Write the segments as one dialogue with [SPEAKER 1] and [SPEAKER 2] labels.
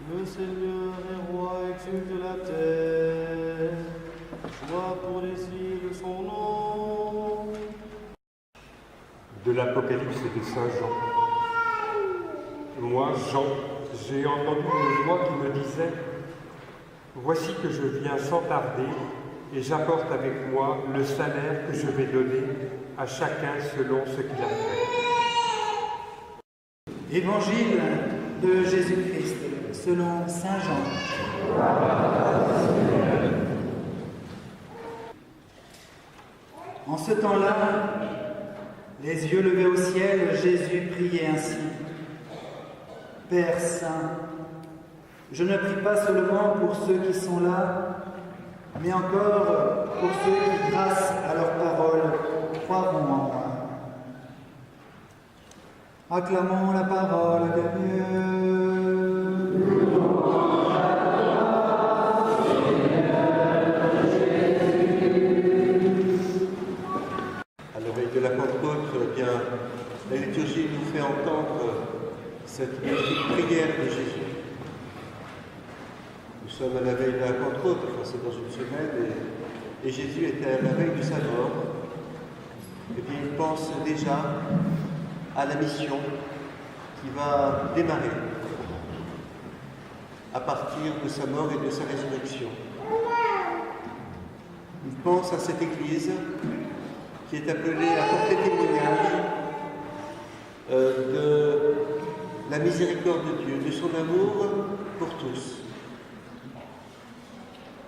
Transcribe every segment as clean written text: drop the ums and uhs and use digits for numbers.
[SPEAKER 1] Le Seigneur est roi, exulte la terre, joie pour les cieux son nom.
[SPEAKER 2] De l'Apocalypse de Saint Jean. Moi, Jean, j'ai entendu une voix qui me disait « Voici que je viens sans tarder, et j'apporte avec moi le salaire que je vais donner à chacun selon ce qu'il a fait. »
[SPEAKER 3] Évangile de Jésus-Christ selon Saint Jean. En ce temps-là, les yeux levés au ciel, Jésus priait ainsi. Père Saint, je ne prie pas seulement pour ceux qui sont là, mais encore pour ceux qui, grâce à leur parole, croiront en moi. Acclamons la parole de Dieu.
[SPEAKER 4] À la veille de la Pentecôte, bien, la liturgie nous fait entendre cette magnifique prière de Jésus. Nous sommes à la veille de la Pentecôte, enfin c'est dans une semaine, et Jésus était à la veille de sa mort. Et bien il pense déjà à la mission qui va démarrer à partir de sa mort et de sa résurrection. Il pense à cette Église qui est appelée à porter témoignage de la miséricorde de Dieu, de son amour pour tous.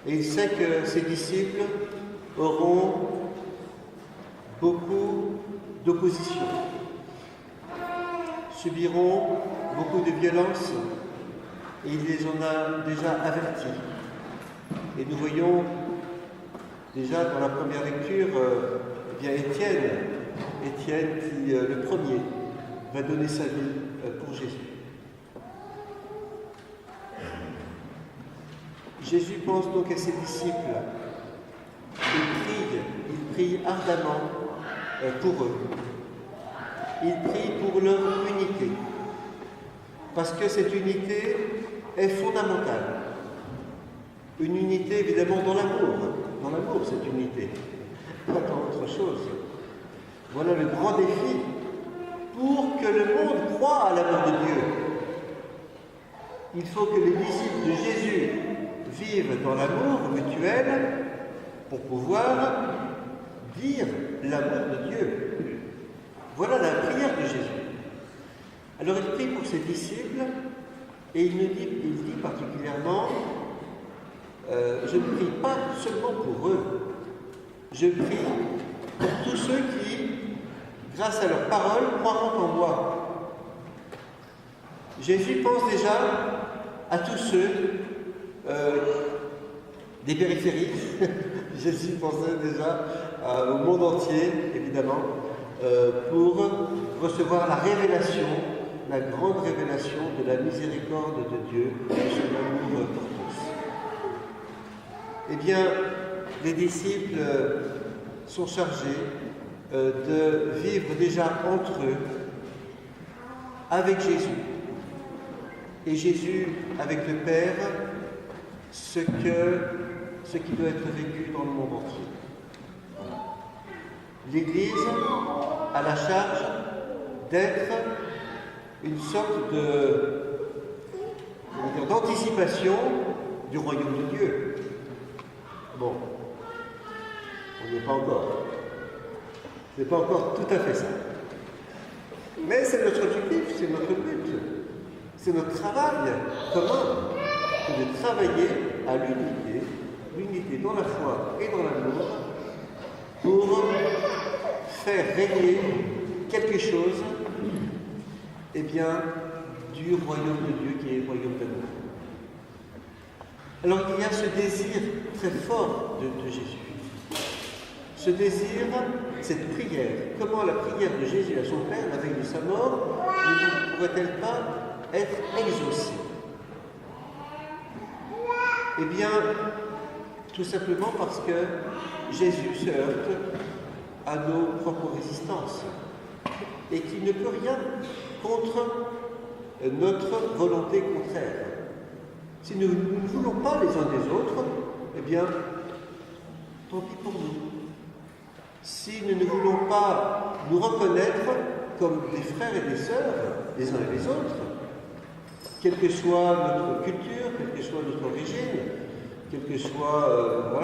[SPEAKER 4] Et il sait que ses disciples auront beaucoup d'opposition, subiront beaucoup de violences, et il les en a déjà avertis. Et nous voyons déjà dans la première lecture, bien Étienne qui, le premier, va donner sa vie pour Jésus. Jésus pense donc à ses disciples. Il prie ardemment pour eux. Il prie pour leur unité. Parce que cette unité est fondamentale. Une unité évidemment dans l'amour. Dans l'amour, cette unité. Pas dans autre chose. Voilà le grand défi pour que le monde croie à l'amour de Dieu. Il faut que les disciples de Jésus vivent dans l'amour mutuel pour pouvoir dire l'amour de Dieu. Voilà la prière de Jésus. Alors il prie pour ses disciples et il dit particulièrement je ne prie pas seulement pour eux, je prie pour tous ceux qui, grâce à leur parole, croiront en moi. Jésus pense déjà à tous ceux des périphéries. Jésus pensait déjà au monde entier, évidemment, pour recevoir la révélation, la grande révélation de la miséricorde de Dieu, de son amour pour tous. Eh bien, les disciples sont chargés de vivre déjà entre eux, avec Jésus, et Jésus avec le Père, ce qui doit être vécu dans le monde entier. Voilà. L'Église a la charge d'être une sorte d'anticipation du royaume de Dieu. Bon, on n'y est pas encore. C'est pas encore tout à fait ça. Mais c'est notre objectif, c'est notre but. C'est notre travail commun, c'est de travailler à l'unité dans la foi et dans l'amour, pour faire régner quelque chose, eh bien, du royaume de Dieu qui est le royaume d'amour. Alors il y a ce désir très fort de Jésus. Ce désir, cette prière, comment la prière de Jésus à son Père, la veille de sa mort, ne pourrait-elle pas être exaucée? Eh bien, tout simplement parce que Jésus se heurte à nos propres résistances et qu'il ne peut rien contre notre volonté contraire. Si nous ne voulons pas les uns des autres, eh bien, tant pis pour nous. Si nous ne voulons pas nous reconnaître comme des frères et des sœurs, les uns et les autres, quelle que soit notre culture, quelle que soit notre origine, quelles que soient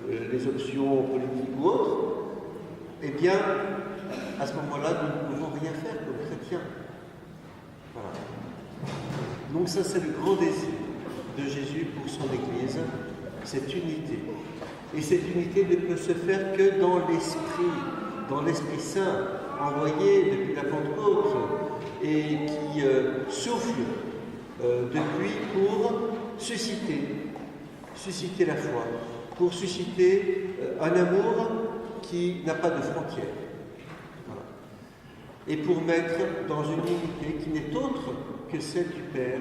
[SPEAKER 4] les options politiques ou autres, eh bien, à ce moment-là, nous ne pouvons rien faire comme chrétiens. Voilà. Donc ça, c'est le grand désir de Jésus pour son Église, cette unité. Et cette unité ne peut se faire que dans l'Esprit Saint, envoyé depuis la Pentecôte, et qui souffle depuis pour susciter la foi, pour susciter un amour qui n'a pas de frontières. Voilà. Et pour mettre dans une unité qui n'est autre que celle du Père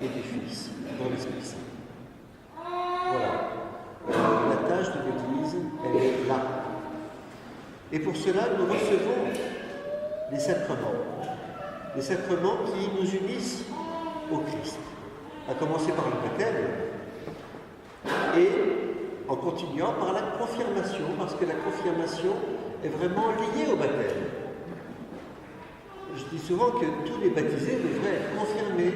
[SPEAKER 4] et du Fils, dans l'Esprit Saint. Voilà. La tâche de l'Église, elle est là. Et pour cela, nous recevons les sacrements. Les sacrements qui nous unissent au Christ. À commencer par le baptême et en continuant par la confirmation, parce que la confirmation est vraiment liée au baptême. Je dis souvent que tous les baptisés devraient être confirmés,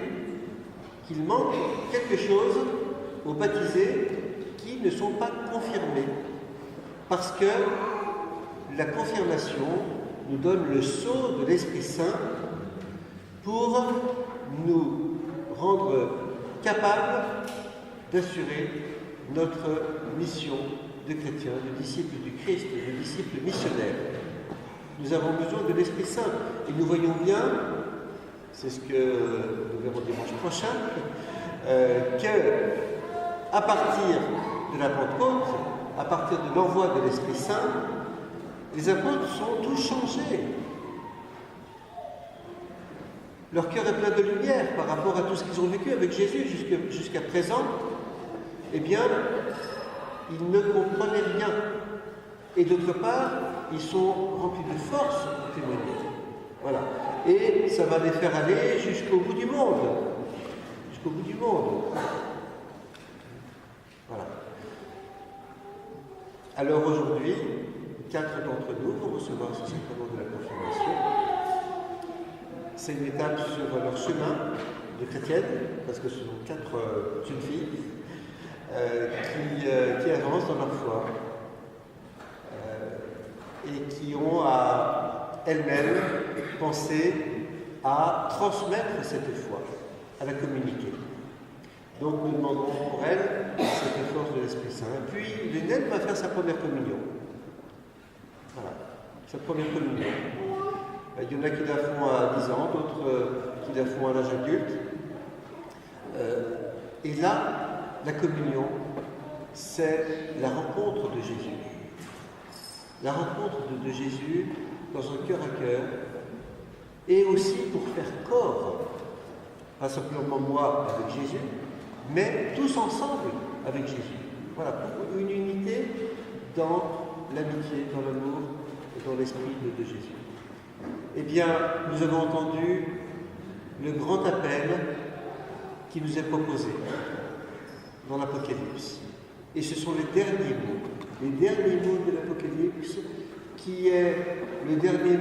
[SPEAKER 4] qu'il manque quelque chose aux baptisés qui ne sont pas confirmés. Parce que la confirmation nous donne le sceau de l'Esprit Saint pour nous rendre capables d'assurer notre mission de chrétiens, de disciples du Christ, de disciples missionnaires. Nous avons besoin de l'Esprit Saint. Et nous voyons bien, c'est ce que nous verrons dimanche prochain, qu'à partir de la Pentecôte, à partir de l'envoi de l'Esprit Saint, les apôtres sont tous changés. Leur cœur est plein de lumière par rapport à tout ce qu'ils ont vécu avec Jésus jusqu'à présent. Eh bien, ils ne comprenaient rien. Et d'autre part, ils sont remplis de force pour témoigner. Voilà. Et ça va les faire aller jusqu'au bout du monde. Jusqu'au bout du monde. Voilà. Alors aujourd'hui, 4 d'entre nous vont recevoir ce sacrement de la confirmation. C'est une étape sur leur chemin de chrétienne, parce que ce sont 4 jeunes filles qui avancent dans leur foi et qui ont à elles-mêmes pensé à transmettre cette foi, à la communiquer. Donc nous demandons pour elles cette force de l'Esprit Saint. Puis l'une va faire sa première communion. Voilà, sa première communion. Il y en a qui la font à 10 ans, d'autres qui la font à l'âge adulte. Et là, la communion, c'est la rencontre de Jésus. La rencontre de Jésus dans un cœur à cœur, et aussi pour faire corps, pas simplement moi avec Jésus, mais tous ensemble avec Jésus. Voilà, pour une unité dans l'amitié, dans l'amour et dans l'esprit de Jésus. Eh bien, nous avons entendu le grand appel qui nous est proposé dans l'Apocalypse. Et ce sont les derniers mots de l'Apocalypse, qui est le dernier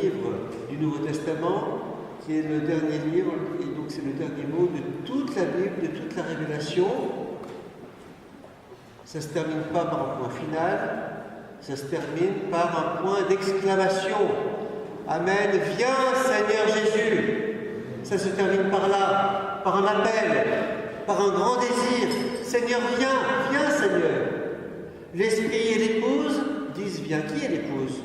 [SPEAKER 4] livre du Nouveau Testament, qui est le dernier livre, et donc c'est le dernier mot de toute la Bible, de toute la révélation. Ça ne se termine pas par un point final, ça se termine par un point d'exclamation. Amen, viens Seigneur Jésus. Ça se termine par là, par un appel, par un grand désir. Seigneur, viens Seigneur. L'Esprit et l'épouse disent viens. Qui est l'épouse?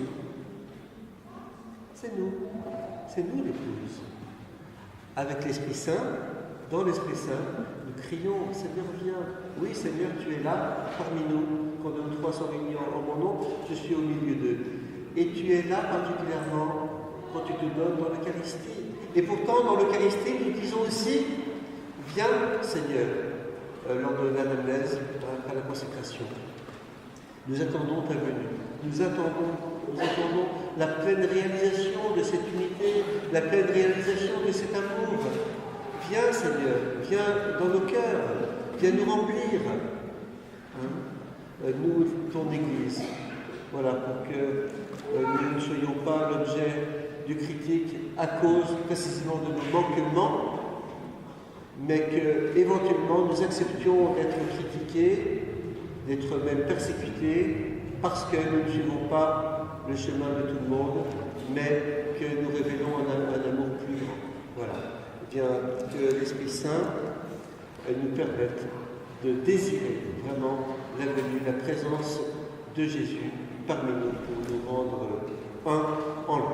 [SPEAKER 4] C'est nous l'épouse. Avec l'Esprit Saint, dans l'Esprit Saint, nous crions Seigneur, viens. Oui Seigneur, tu es là parmi nous. Quand nous 300 réunis en mon nom, je suis au milieu d'eux. Et tu es là particulièrement quand tu te donnes dans l'Eucharistie. Et pourtant, dans l'Eucharistie, nous disons aussi viens Seigneur, lors de l'anamnèse, à la consécration. Nous attendons ta venue. Nous attendons la pleine réalisation de cette unité, la pleine réalisation de cet amour. Viens Seigneur, viens dans nos cœurs, viens nous remplir. Nous, ton Église. Voilà, pour que nous ne soyons pas l'objet du critique à cause précisément de nos manquements, mais que éventuellement nous acceptions d'être critiqués, d'être même persécutés, parce que nous ne suivons pas le chemin de tout le monde, mais que nous révélons un amour plus grand. Voilà. Eh bien, que l'Esprit Saint nous permette de désirer vraiment la venue, la présence de Jésus parmi nous pour nous rendre un en lui.